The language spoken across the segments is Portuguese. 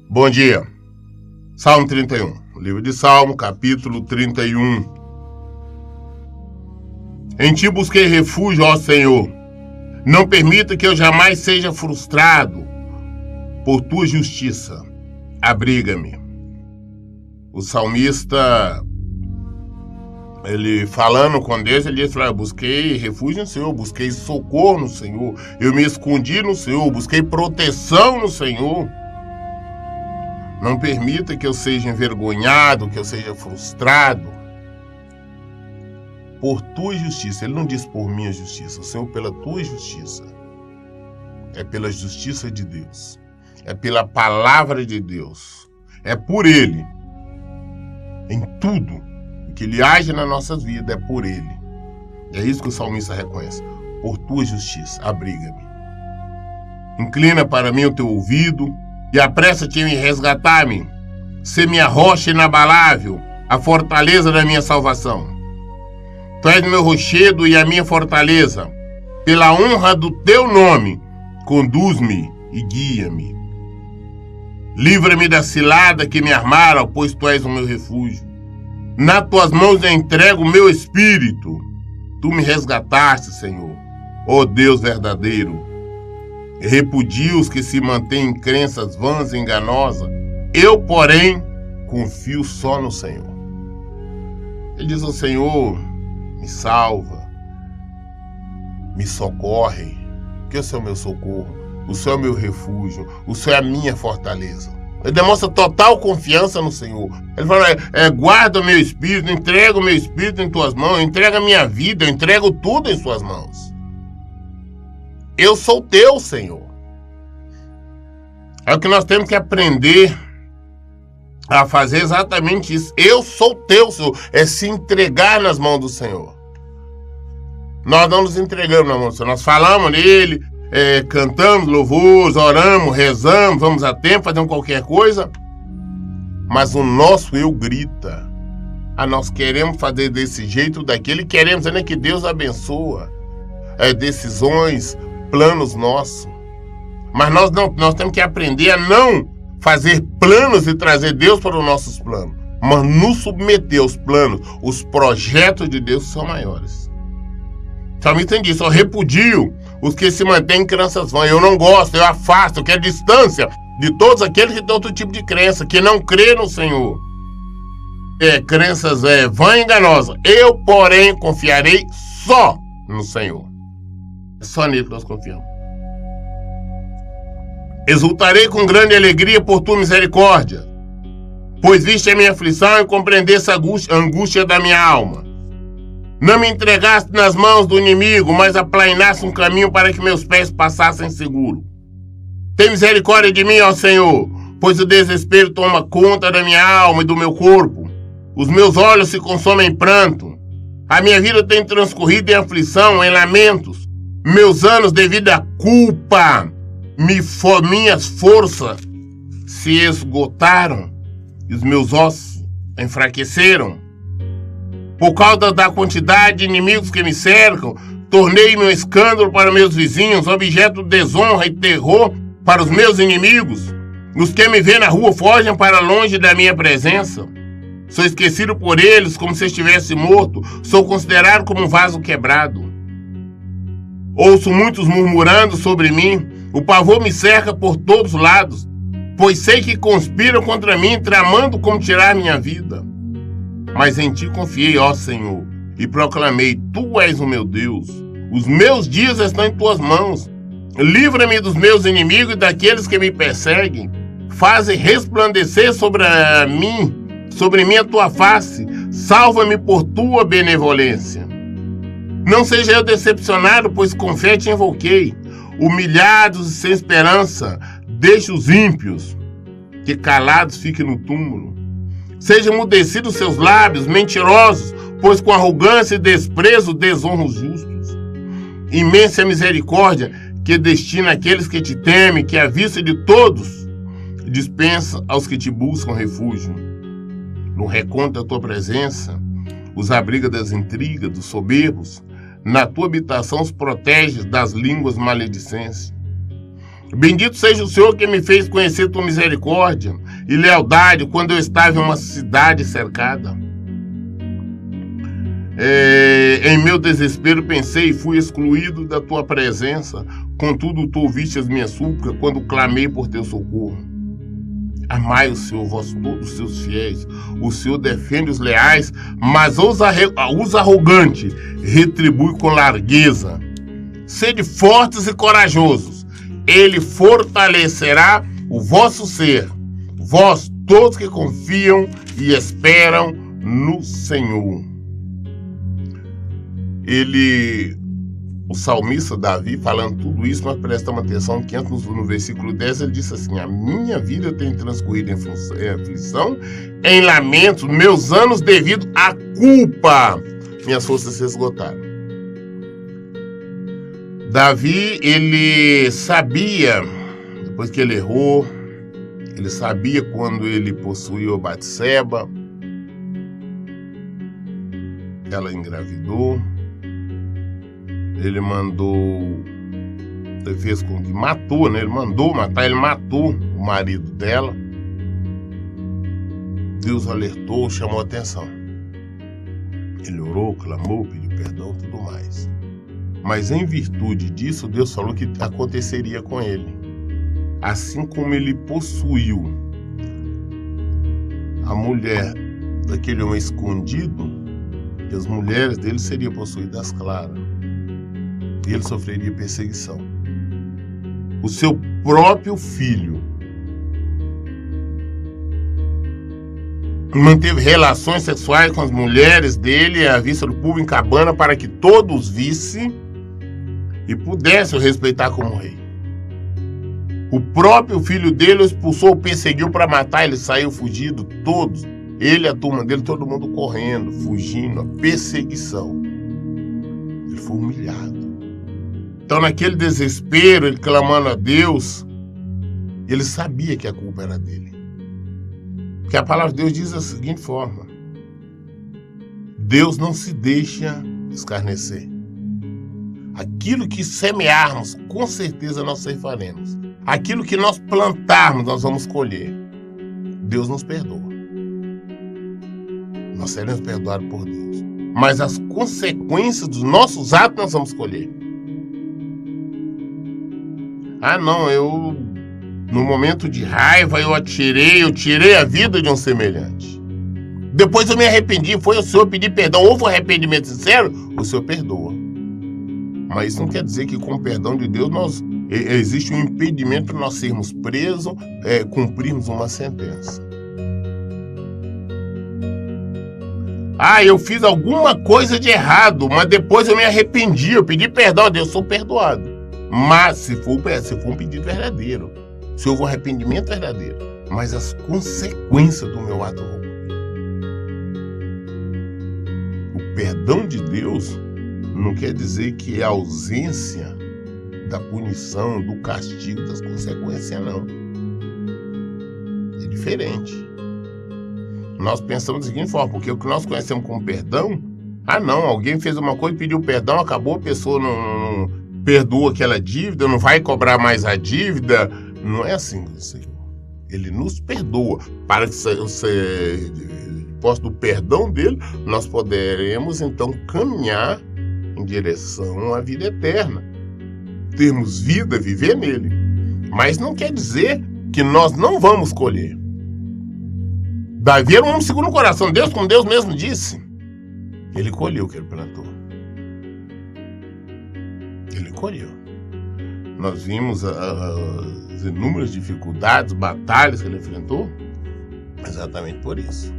Bom dia. Salmo 31. O livro de Salmo, capítulo 31. Em ti busquei refúgio, ó Senhor. Não permita que eu jamais seja frustrado. Por tua justiça, abriga-me. O salmista, ele falando com Deus, ele diz: eu busquei refúgio no Senhor, busquei socorro no Senhor, eu me escondi no Senhor, busquei proteção no Senhor. Não permita que eu seja envergonhado, que eu seja frustrado. Por tua justiça. Ele não diz por minha justiça, Senhor, pela tua justiça. É pela justiça de Deus. É pela palavra de Deus. É por Ele. Em tudo o que Ele age nas nossas vidas, é por Ele. É isso que o salmista reconhece. Por tua justiça, abriga-me. Inclina para mim o teu ouvido e apressa-te em resgatar-me. Sê minha rocha inabalável, a fortaleza da minha salvação. Tu és meu rochedo e a minha fortaleza. Pela honra do teu nome, conduz-me e guia-me. Livra-me da cilada que me armaram, pois tu és o meu refúgio. Nas tuas mãos eu entrego o meu espírito. Tu me resgataste, Senhor, ó Deus verdadeiro. Repudio os que se mantêm em crenças vãs e enganosas. Eu, porém, confio só no Senhor. Ele diz ao Senhor: me salva, me socorre, porque o Senhor é o meu socorro, o Senhor é o meu refúgio, o Senhor é a minha fortaleza. Ele demonstra total confiança no Senhor. Ele fala: guarda o meu espírito, entrega o meu espírito em tuas mãos, entrega a minha vida, eu entrego tudo em suas mãos. Eu sou teu, Senhor. É o que nós temos que aprender a fazer, exatamente isso. Eu sou teu, Senhor. É se entregar nas mãos do Senhor. Nós não nos entregamos nas mãos do Senhor. Nós falamos nele, cantamos louvores, oramos, rezamos, vamos a tempo, fazemos qualquer coisa. Mas o nosso eu grita. Nós queremos fazer desse jeito, daquele, queremos ainda que Deus abençoa. Decisões, planos nossos. Mas nós temos que aprender a não fazer planos e trazer Deus para os nossos planos, mas nos submeter aos planos. Os projetos de Deus são maiores. O salmista diz: eu repudio os que se mantêm em crenças vãs. Eu não gosto, eu afasto, eu quero distância de todos aqueles que têm outro tipo de crença, que não crê no Senhor. Crenças vãs e enganosas. Eu, porém, confiarei só no Senhor. É só nele que nós confiamos. Exultarei com grande alegria por tua misericórdia, pois viste a minha aflição e compreendeste a angústia da minha alma. Não me entregaste nas mãos do inimigo, mas aplainaste um caminho para que meus pés passassem seguro. Tem misericórdia de mim, ó Senhor, pois o desespero toma conta da minha alma e do meu corpo. Os meus olhos se consomem em pranto. A minha vida tem transcorrido em aflição, em lamentos. Meus anos devido à culpa, minhas forças se esgotaram e os meus ossos enfraqueceram. Por causa da quantidade de inimigos que me cercam, tornei meu escândalo para meus vizinhos, objeto de desonra e terror para os meus inimigos. Os que me veem na rua fogem para longe da minha presença. Sou esquecido por eles como se estivesse morto. Sou considerado como um vaso quebrado. Ouço muitos murmurando sobre mim. O pavor me cerca por todos os lados, pois sei que conspiram contra mim, tramando como tirar minha vida. Mas em ti confiei, ó Senhor, e proclamei: tu és o meu Deus. Os meus dias estão em tuas mãos. Livra-me dos meus inimigos e daqueles que me perseguem. Faze resplandecer sobre mim a tua face. Salva-me por tua benevolência. Não seja eu decepcionado, pois com fé te invoquei. Humilhados e sem esperança, deixe os ímpios, que calados fiquem no túmulo. Sejam emudecidos seus lábios, mentirosos, pois com arrogância e desprezo desonram os justos. Imensa é a misericórdia que destina àqueles que te temem, que à vista de todos dispensa aos que te buscam refúgio. No reconto da tua presença, os abriga das intrigas, dos soberbos. Na tua habitação os protege das línguas maledicentes. Bendito seja o Senhor que me fez conhecer tua misericórdia e lealdade quando eu estava em uma cidade cercada. Em meu desespero pensei e fui excluído da tua presença. Contudo, tu ouviste as minhas súplicas quando clamei por teu socorro. Amai o Senhor, vós todos os seus fiéis. O Senhor defende os leais, mas os arrogantes retribui com largueza. Sede fortes e corajosos. Ele fortalecerá o vosso ser. Vós todos que confiam e esperam no Senhor. O salmista Davi, falando tudo isso, nós prestamos atenção que antes no versículo 10 ele disse assim: a minha vida tem transcorrido em aflição, em lamentos, meus anos devido à culpa, minhas forças se esgotaram. Davi, ele sabia, depois que ele errou, ele sabia quando ele possuiu Batseba, ela engravidou. Ele fez com que matou, né? Ele mandou matar, ele matou o marido dela. Deus alertou, chamou a atenção. Ele orou, clamou, pediu perdão e tudo mais. Mas em virtude disso, Deus falou que aconteceria com ele. Assim como ele possuiu a mulher daquele homem escondido, que as mulheres dele seriam possuídas claras. E ele sofreria perseguição. O seu próprio filho manteve relações sexuais com as mulheres dele à vista do público em Cabana para que todos vissem e pudessem o respeitar como rei. O próprio filho dele o expulsou, o perseguiu para matar, ele saiu fugido, todos. Ele, a turma dele, todo mundo correndo, fugindo, a perseguição. Ele foi humilhado. Então, naquele desespero, ele clamando a Deus, ele sabia que a culpa era dele. Porque a palavra de Deus diz da seguinte forma: Deus não se deixa escarnecer. Aquilo que semearmos, com certeza nós ceifaremos. Aquilo que nós plantarmos, nós vamos colher. Deus nos perdoa. Nós seremos perdoados por Deus. Mas as consequências dos nossos atos nós vamos colher. Ah, não, no momento de raiva, eu tirei a vida de um semelhante. Depois eu me arrependi, foi o Senhor pedir perdão. Houve um arrependimento sincero, o Senhor perdoa. Mas isso não quer dizer que com o perdão de Deus existe um impedimento para nós sermos presos, cumprirmos uma sentença. Ah, eu fiz alguma coisa de errado, mas depois eu me arrependi, eu pedi perdão a Deus, eu sou perdoado. Mas se for um pedido verdadeiro, se houve um arrependimento verdadeiro, mas as consequências do meu ato eu vou cumprir. O perdão de Deus não quer dizer que é a ausência da punição, do castigo, das consequências, não. É diferente. Nós pensamos da seguinte forma, porque o que nós conhecemos como perdão, alguém fez uma coisa, pediu perdão, acabou, a pessoa não perdoa aquela dívida, não vai cobrar mais a dívida. Não é assim, Senhor. Ele nos perdoa. Para que você possa do perdão dele, nós poderemos então caminhar em direção à vida eterna. Termos vida, viver nele. Mas não quer dizer que nós não vamos colher. Davi era um homem segundo o coração de Deus, como Deus mesmo disse. Ele colheu o que ele plantou. Ele colheu. Nós vimos as inúmeras dificuldades, batalhas que ele enfrentou, exatamente por isso.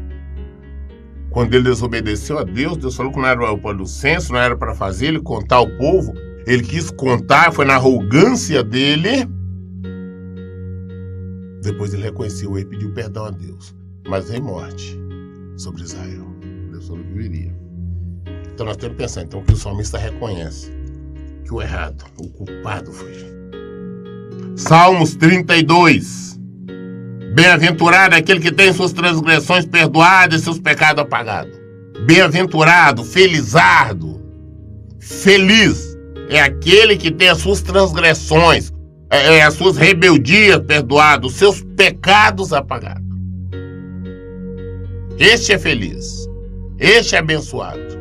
Quando ele desobedeceu a Deus, Deus falou que não era para o censo, não era para fazer, ele contar ao povo. Ele quis contar, foi na arrogância dele. Depois ele reconheceu e pediu perdão a Deus. Mas veio morte sobre Israel. Deus sobreviveria. Então nós temos que pensar então, que o salmista reconhece que o errado, o culpado foi. Salmos 32. Bem-aventurado aquele que tem suas transgressões perdoadas e seus pecados apagados. Bem-aventurado, felizardo, feliz é aquele que tem as suas transgressões, as suas rebeldias perdoadas, os seus pecados apagados. Este é feliz, este é abençoado.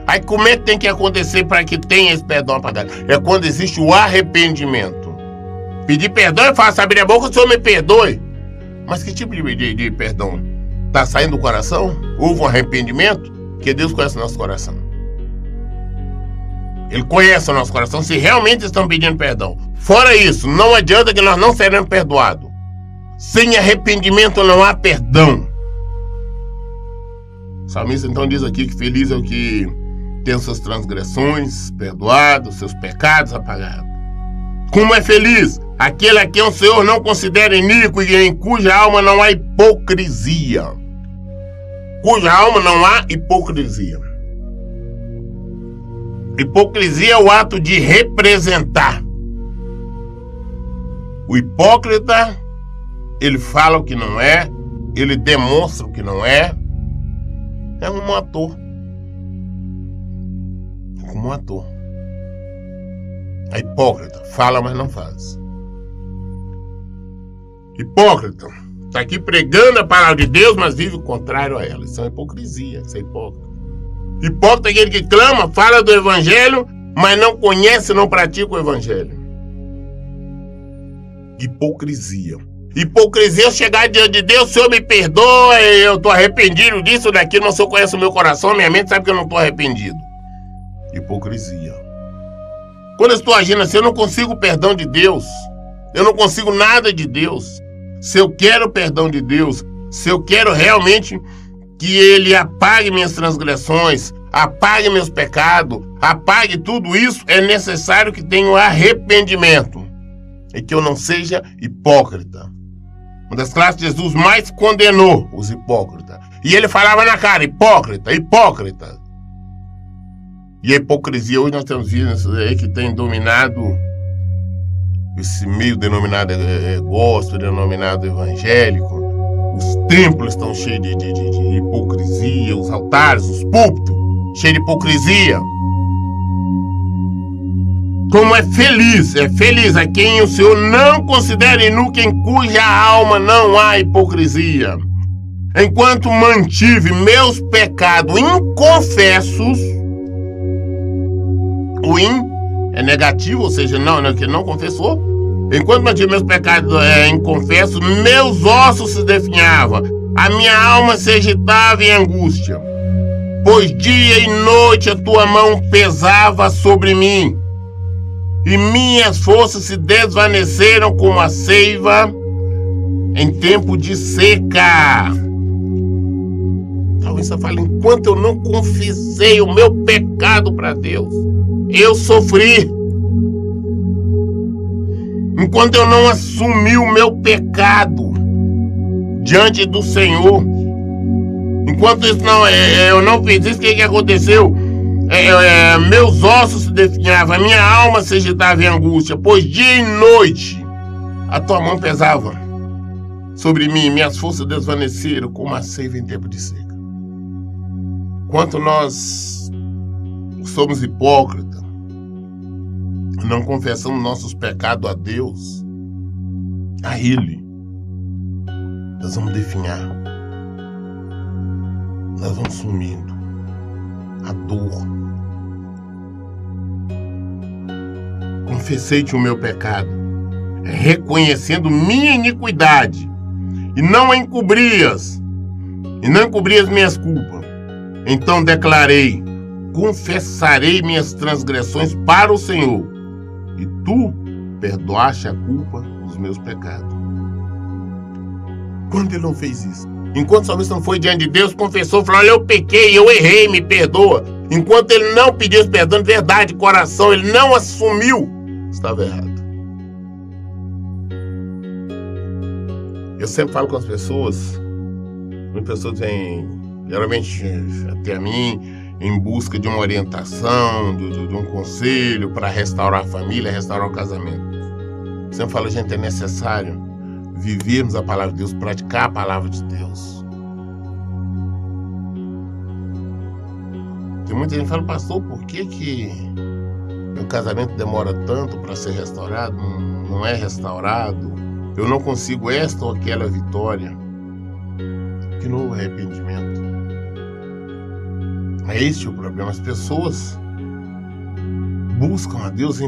Aí como é que tem que acontecer para que tenha esse perdão apagado? É quando existe o arrependimento. Pedir perdão e falar, abrir a boca, o Senhor me perdoe. Mas que tipo de perdão? Está saindo do coração? Houve um arrependimento? Porque Deus conhece o nosso coração. Ele conhece o nosso coração se realmente estão pedindo perdão. Fora isso, não adianta que nós não seremos perdoados. Sem arrependimento não há perdão. O salmista então diz aqui que feliz é o que tem suas transgressões perdoadas, seus pecados apagados. Como é feliz aquele a quem o Senhor não considera iníquo e em cuja alma não há hipocrisia. Cuja alma não há hipocrisia. Hipocrisia é o ato de representar. O hipócrita, ele fala o que não é, ele demonstra o que não é. É um ator. Como um ator. É hipócrita, fala, mas não faz. Hipócrita, está aqui pregando a palavra de Deus, mas vive o contrário a ela. Isso é hipocrisia, isso é hipócrita. Hipócrita é aquele que clama, fala do evangelho, mas não conhece, não pratica o evangelho. Hipocrisia. Hipocrisia é chegar diante de Deus, Senhor me perdoa, eu estou arrependido disso, daquilo, mas o Senhor conhece o meu coração, minha mente sabe que eu não estou arrependido. Hipocrisia. Quando eu estou agindo assim, eu não consigo o perdão de Deus. Eu não consigo nada de Deus. Se eu quero o perdão de Deus, se eu quero realmente que Ele apague minhas transgressões, apague meus pecados, apague tudo isso, é necessário que tenha um arrependimento. E que eu não seja hipócrita. Uma das classes de Jesus mais condenou os hipócritas. E ele falava na cara, hipócrita, hipócrita. E a hipocrisia, hoje nós temos visto aí que tem dominado esse meio denominado gospel, denominado evangélico. Os templos estão cheios de hipocrisia, os altares, os púlpitos, cheios de hipocrisia. Como é feliz a quem o Senhor não considera iníquo, em cuja alma não há hipocrisia. Enquanto mantive meus pecados inconfessos, o é negativo, ou seja, que não confessou. Enquanto mantive meus pecados inconfessos, meus ossos se definhavam, a minha alma se agitava em angústia. Pois dia e noite a tua mão pesava sobre mim, e minhas forças se desvaneceram como a seiva em tempo de seca. Talvez você fale, enquanto eu não confessei o meu pecado para Deus, eu sofri. Enquanto eu não assumi o meu pecado diante do Senhor, enquanto isso eu não fiz isso, o que aconteceu? Meus ossos se definhavam, a minha alma se agitava em angústia, pois dia e noite a tua mão pesava sobre mim, minhas forças desvaneceram como a seiva em tempo de seca. Quanto nós somos hipócritas, não confessamos nossos pecados a Deus, a Ele, nós vamos definhar, nós vamos sumindo. A dor. Confessei-te o meu pecado, reconhecendo minha iniquidade, e não encobrias minhas culpas. Então declarei, confessarei minhas transgressões para o Senhor, e tu perdoaste a culpa dos meus pecados. Quando ele não fez isso? Enquanto o salmista não foi diante de Deus, confessou, falou, olha, eu pequei, eu errei, me perdoa. Enquanto ele não pediu esse perdão de verdade, de coração, ele não assumiu, estava errado. Eu sempre falo com as pessoas, muitas pessoas vêm, geralmente até a mim, em busca de uma orientação, de um conselho para restaurar a família, restaurar o casamento. Eu sempre falo, gente, é necessário vivermos a palavra de Deus, praticar a palavra de Deus. Tem muita gente que fala, pastor, por que meu casamento demora tanto para ser restaurado? Não é restaurado? Eu não consigo esta ou aquela vitória? Que não houve arrependimento. É este o problema. As pessoas buscam a Deus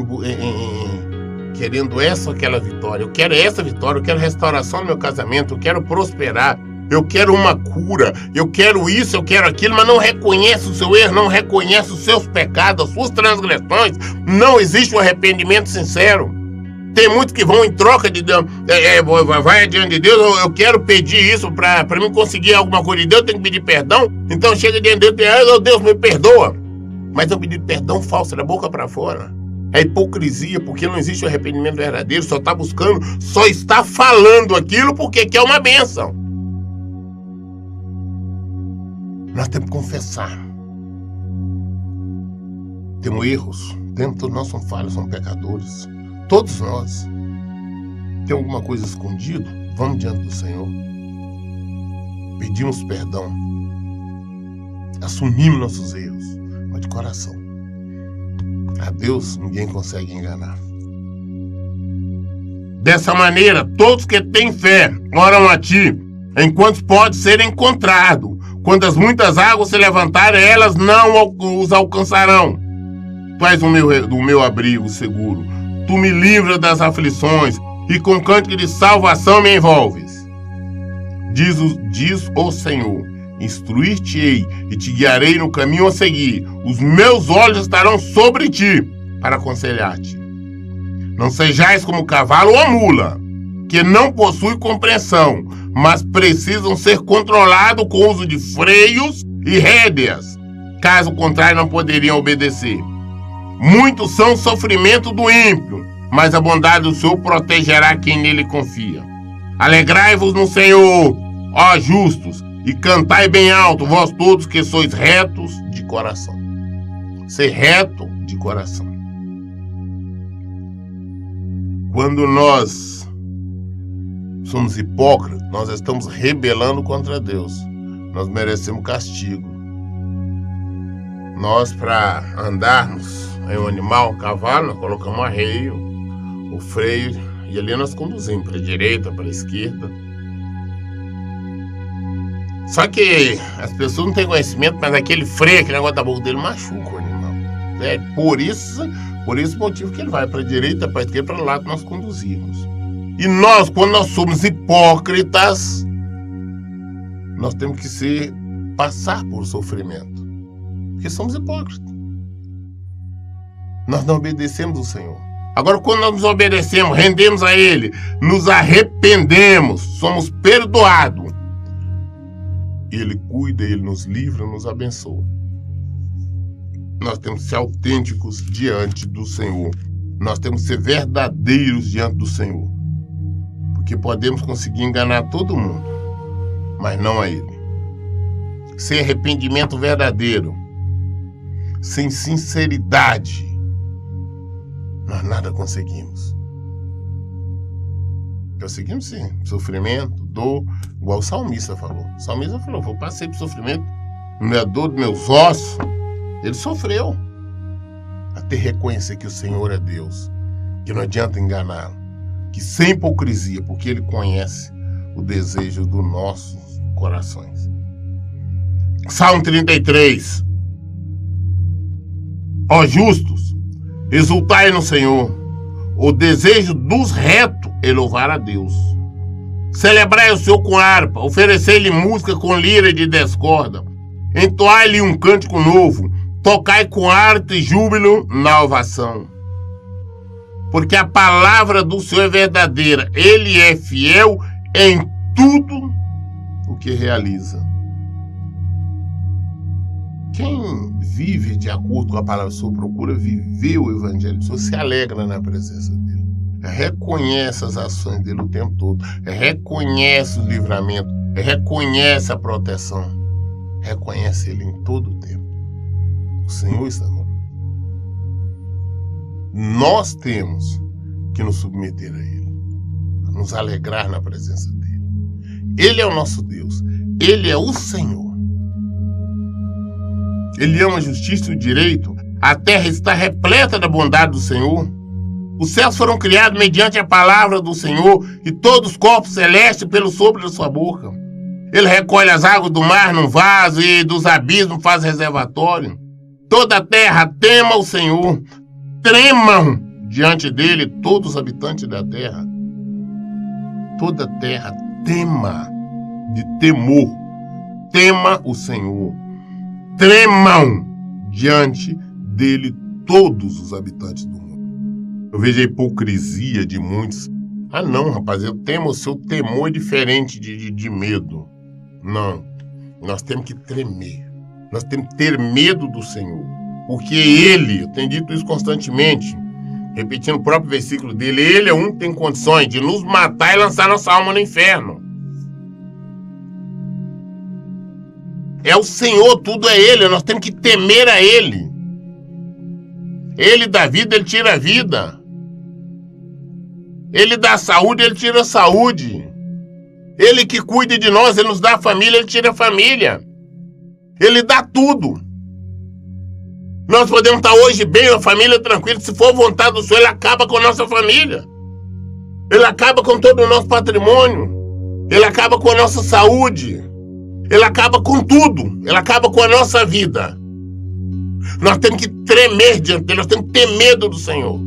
querendo essa ou aquela vitória. Eu quero essa vitória, eu quero restauração no meu casamento, eu quero prosperar, eu quero uma cura, eu quero isso, eu quero aquilo, mas não reconhece o seu erro, não reconhece os seus pecados, as suas transgressões. Não existe um arrependimento sincero. Tem muitos que vão em troca de Deus, vai adiante de Deus, eu quero pedir isso para mim conseguir alguma coisa de Deus, eu tenho que pedir perdão. Então chega diante de Deus, Deus me perdoa. Mas eu pedi perdão falso, da boca para fora. É hipocrisia, porque não existe o arrependimento verdadeiro, só está buscando, só está falando aquilo porque quer uma bênção. Nós temos que confessar. Temos erros, todos nós somos falhos, somos pecadores. Todos nós. Tem alguma coisa escondida? Vamos diante do Senhor. Pedimos perdão. Assumimos nossos erros, mas de coração. A Deus ninguém consegue enganar. Dessa maneira, todos que têm fé oram a Ti, enquanto pode ser encontrado. Quando as muitas águas se levantarem, elas não os alcançarão. Tu és o meu abrigo seguro. Tu me livras das aflições e com cântico de salvação me envolves. Diz o Senhor, instruir-te-ei e te guiarei no caminho a seguir. Os meus olhos estarão sobre ti para aconselhar-te. Não sejais como o cavalo ou a mula, que não possui compreensão, mas precisam ser controlados com o uso de freios e rédeas. Caso contrário, não poderiam obedecer. Muitos são os sofrimentos do ímpio, mas a bondade do Senhor protegerá quem nele confia. Alegrai-vos no Senhor, ó justos, e cantai bem alto, vós todos que sois retos de coração. Ser reto de coração. Quando nós somos hipócritas, nós estamos rebelando contra Deus. Nós merecemos castigo. Nós, para andarmos em um animal, um cavalo, nós colocamos o arreio, o freio, e ali nós conduzimos para a direita, para a esquerda. Só que as pessoas não têm conhecimento, mas aquele freio, aquele negócio da boca dele machuca o animal. É por esse motivo que ele vai para a direita, para a esquerda, para o lado que nós conduzimos. E nós, quando nós somos hipócritas, nós temos que passar por sofrimento. Porque somos hipócritas. Nós não obedecemos o Senhor. Agora, quando nós nos obedecemos, rendemos a Ele, nos arrependemos, somos perdoados. Ele cuida, Ele nos livra, nos abençoa. Nós temos que ser autênticos diante do Senhor. Nós temos que ser verdadeiros diante do Senhor. Porque podemos conseguir enganar todo mundo, mas não a Ele. Sem arrependimento verdadeiro, sem sinceridade, nós nada conseguimos. Conseguimos sim, sofrimento, dor, igual o salmista falou. O salmista falou, eu passei por sofrimento, não é a dor dos meus ossos. Ele sofreu. Até reconhecer que o Senhor é Deus, que não adianta enganá-lo, que sem hipocrisia, porque Ele conhece o desejo dos nossos corações. Salmo 33. Ó justos, exultai no Senhor, o desejo dos retos é louvar a Deus. Celebrai o Senhor com harpa, oferecei-lhe música com lira de 10 cordas, entoai-lhe um cântico novo, tocai com arte e júbilo na ovação. Porque a palavra do Senhor é verdadeira, Ele é fiel em tudo o que realiza. Quem vive de acordo com a palavra do Senhor, procura viver o Evangelho do Senhor, se alegra na presença dEle. Reconhece as ações dEle o tempo todo. Reconhece o livramento. Reconhece a proteção. Reconhece Ele em todo o tempo. O Senhor está conosco. Nós temos que nos submeter a Ele. Nos alegrar na presença dEle. Ele é o nosso Deus. Ele é o Senhor. Ele ama a justiça e o direito. A terra está repleta da bondade do Senhor. Os céus foram criados mediante a palavra do Senhor e todos os corpos celestes pelo sopro da sua boca. Ele recolhe as águas do mar num vaso e dos abismos faz reservatório. Toda a terra tema o Senhor. Tremam diante dele todos os habitantes da terra. Toda a terra tema de temor. Tema o Senhor. Tremam diante dele todos os habitantes do mundo. Eu vejo a hipocrisia de muitos. Ah não, rapaz, eu temo, o seu temor é diferente de medo. Não, nós temos que tremer. Nós temos que ter medo do Senhor. Porque Ele, eu tenho dito isso constantemente, repetindo o próprio versículo dele, Ele é um que tem condições de nos matar e lançar nossa alma no inferno. É o Senhor, tudo é Ele, nós temos que temer a Ele. Ele dá vida, Ele tira a vida. Ele dá saúde, Ele tira a saúde. Ele que cuida de nós, Ele nos dá a família, Ele tira a família. Ele dá tudo. Nós podemos estar hoje bem, a família tranquila. Se for vontade do Senhor, Ele acaba com a nossa família. Ele acaba com todo o nosso patrimônio. Ele acaba com a nossa saúde. Ele acaba com tudo. Ele acaba com a nossa vida. Nós temos que tremer diante dele. Nós temos que ter medo do Senhor.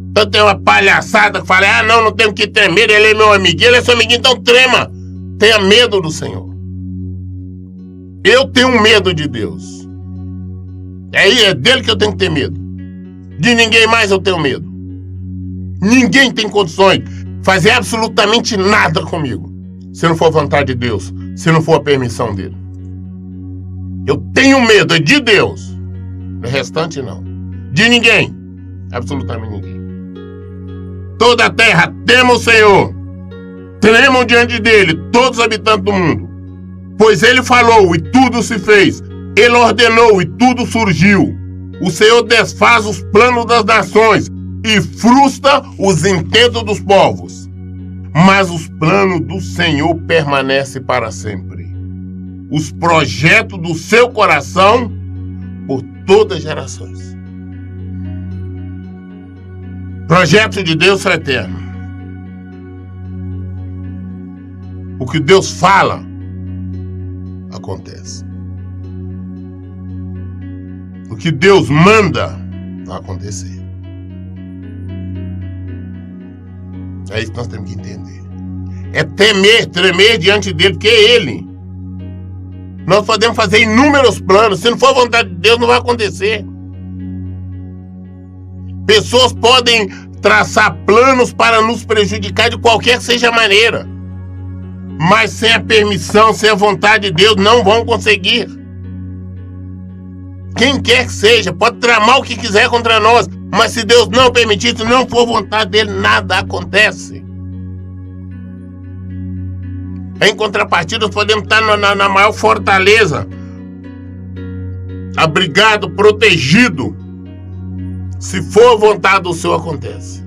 Então tem uma palhaçada que fala, não temos que ter medo, ele é meu amiguinho, ele é seu amiguinho, então trema. Tenha medo do Senhor. Eu tenho medo de Deus. É dele que eu tenho que ter medo. De ninguém mais eu tenho medo. Ninguém tem condições de fazer absolutamente nada comigo, se não for vontade de Deus, se não for a permissão dele. Eu tenho medo, é de Deus. O restante não. De ninguém. Absolutamente ninguém. Toda a terra tema o Senhor. Tremam diante dele todos os habitantes do mundo. Pois ele falou e tudo se fez. Ele ordenou e tudo surgiu. O Senhor desfaz os planos das nações e frustra os intentos dos povos. Mas os planos do Senhor permanecem para sempre. Os projetos do seu coração por todas as gerações. Projetos de Deus são eternos. O que Deus fala, acontece. O que Deus manda, vai acontecer. É isso que nós temos que entender. É tremer diante dele, porque é Ele. Nós podemos fazer inúmeros planos. Se não for a vontade de Deus, não vai acontecer. Pessoas podem traçar planos para nos prejudicar de qualquer que seja a maneira. Mas sem a permissão, sem a vontade de Deus, não vão conseguir. Quem quer que seja, pode tramar o que quiser contra nós. Mas se Deus não permitir, se não for vontade dele, nada acontece. Em contrapartida, nós podemos estar na maior fortaleza, abrigado, protegido. Se for vontade do Senhor, acontece.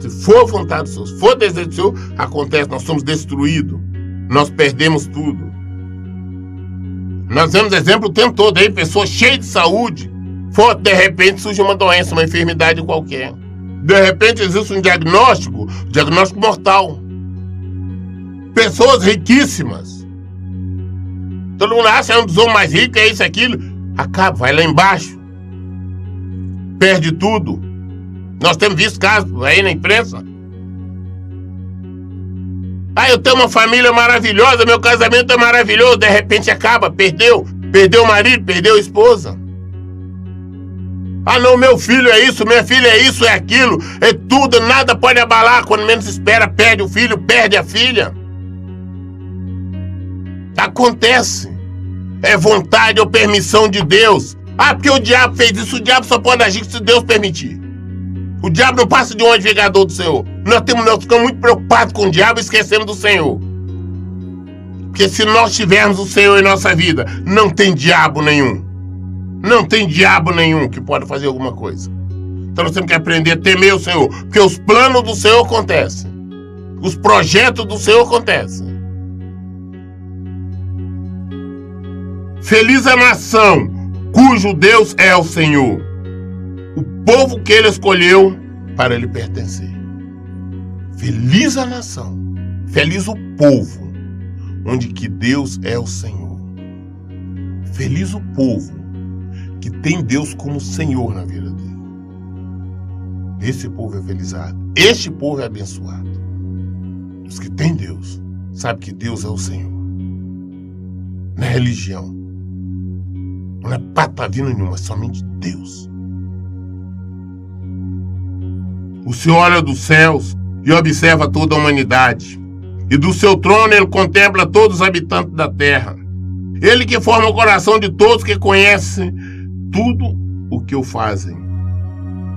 Se for vontade do Senhor, se for desejo do Senhor, acontece. Nós somos destruídos. Nós perdemos tudo. Nós vemos exemplo o tempo todo aí, pessoas cheias de saúde, de repente surge uma doença, uma enfermidade qualquer. De repente existe um diagnóstico mortal. Pessoas riquíssimas. Todo mundo acha que é um dos homens mais ricos, é isso, aquilo. Acaba, vai lá embaixo. Perde tudo. Nós temos visto casos aí na imprensa. Eu tenho uma família maravilhosa, meu casamento é maravilhoso, de repente acaba, perdeu o marido, perdeu a esposa. Não, meu filho é isso, minha filha é isso, é aquilo, é tudo, nada pode abalar, quando menos espera, perde o filho, perde a filha. Acontece. É vontade ou permissão de Deus. Porque o diabo fez isso, o diabo só pode agir se Deus permitir. O diabo não passa de um advogador do Senhor. Nós ficamos muito preocupados com o diabo e esquecemos do Senhor. Porque se nós tivermos o Senhor em nossa vida, não tem diabo nenhum. Não tem diabo nenhum que pode fazer alguma coisa. Então nós temos que aprender a temer o Senhor. Porque os planos do Senhor acontecem. Os projetos do Senhor acontecem. Feliz a nação cujo Deus é o Senhor, o povo que ele escolheu para ele pertencer. Feliz a nação, feliz o povo, onde que Deus é o Senhor. Feliz o povo que tem Deus como Senhor na vida dele. Esse povo é felizado, este povo é abençoado. Os que têm Deus, sabem que Deus é o Senhor. Não é religião, não é patavina nenhuma, é somente Deus. O Senhor olha dos céus e observa toda a humanidade, e do seu trono ele contempla todos os habitantes da terra. Ele que forma o coração de todos que conhece tudo o que o fazem.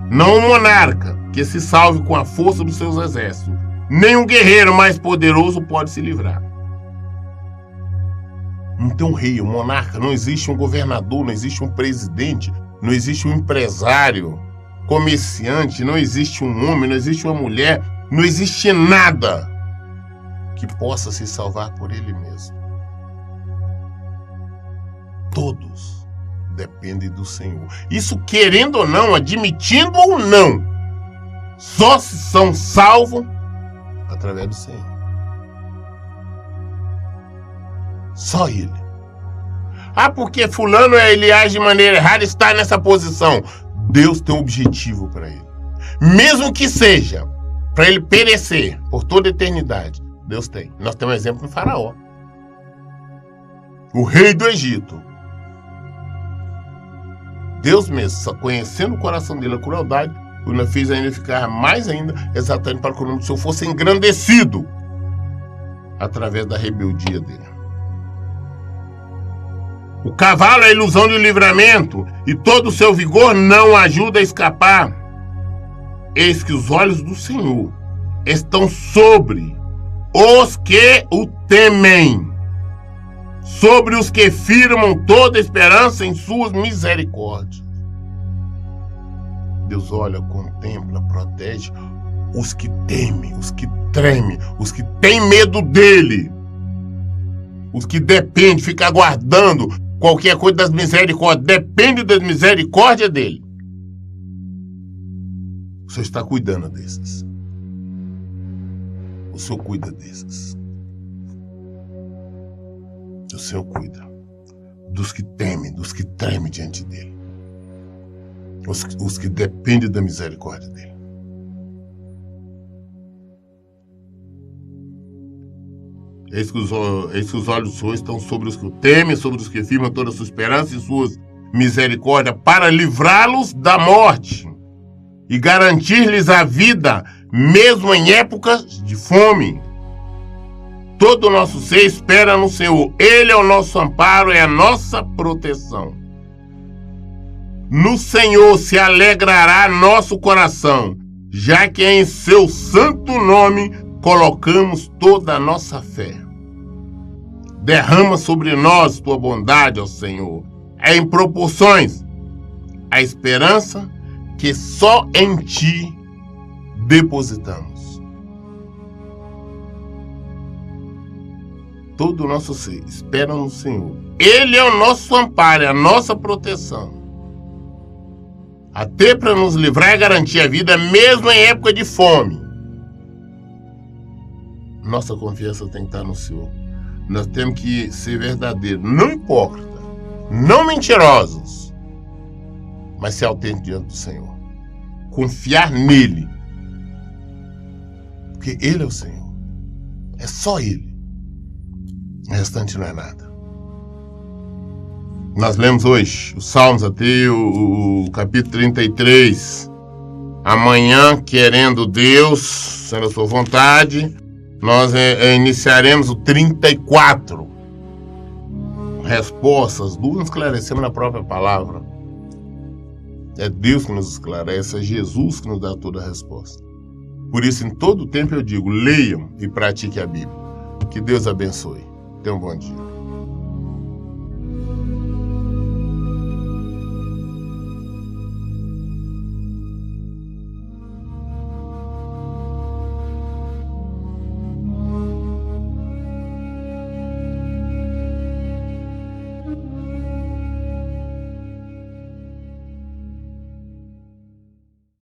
Não um monarca que se salve com a força dos seus exércitos, nem um guerreiro mais poderoso pode se livrar. Não tem um rei, um monarca, não existe um governador, não existe um presidente, não existe um empresário, comerciante, não existe um homem, não existe uma mulher, não existe nada que possa se salvar por ele mesmo. Todos dependem do Senhor. Isso querendo ou não, admitindo ou não, só se são salvos através do Senhor. Só ele. Ah, porque fulano ele age de maneira errada, está nessa posição. Deus tem um objetivo para ele. Mesmo que seja para ele perecer por toda a eternidade, Deus tem. Nós temos um exemplo no Faraó. O rei do Egito. Deus mesmo, só conhecendo o coração dele, a crueldade, o fez ainda ficar mais ainda, exatamente para que o nome do Senhor fosse engrandecido através da rebeldia dele. O cavalo é a ilusão de um livramento, e todo o seu vigor não ajuda a escapar. Eis que os olhos do Senhor estão sobre os que o temem, sobre os que firmam toda esperança em suas misericórdias. Deus olha, contempla, protege os que temem, os que tremem, os que têm medo dele, os que dependem, ficam aguardando qualquer coisa das misericórdias, depende das misericórdias dele. O Senhor está cuidando desses. O Senhor cuida desses. O Senhor cuida dos que temem, dos que tremem diante dele. Os que dependem da misericórdia dele. Eis que os olhos do Senhor estão sobre os que o temem, sobre os que firmam toda a sua esperança e suas misericórdias, para livrá-los da morte e garantir-lhes a vida, mesmo em épocas de fome. Todo o nosso ser espera no Senhor. Ele é o nosso amparo, é a nossa proteção. No Senhor se alegrará nosso coração, já que em seu santo nome colocamos toda a nossa fé. Derrama sobre nós tua bondade, ó Senhor, em proporções a esperança que só em ti depositamos. Todo o nosso ser espera no Senhor. Ele é o nosso amparo, é a nossa proteção. Até para nos livrar e garantir a vida, mesmo em época de fome. Nossa confiança tem que estar no Senhor. Nós temos que ser verdadeiros, não hipócritas, não mentirosos, mas ser autênticos diante do Senhor. Confiar nele. Porque ele é o Senhor. É só ele. O restante não é nada. Nós lemos hoje os Salmos até o capítulo 33. Amanhã, querendo Deus, sendo a sua vontade, nós iniciaremos o 34. Respostas, dúvidas esclarecemos na própria palavra. É Deus que nos esclarece, é Jesus que nos dá toda a resposta. Por isso, em todo tempo eu digo, leiam e pratiquem a Bíblia. Que Deus abençoe. Tenham um bom dia.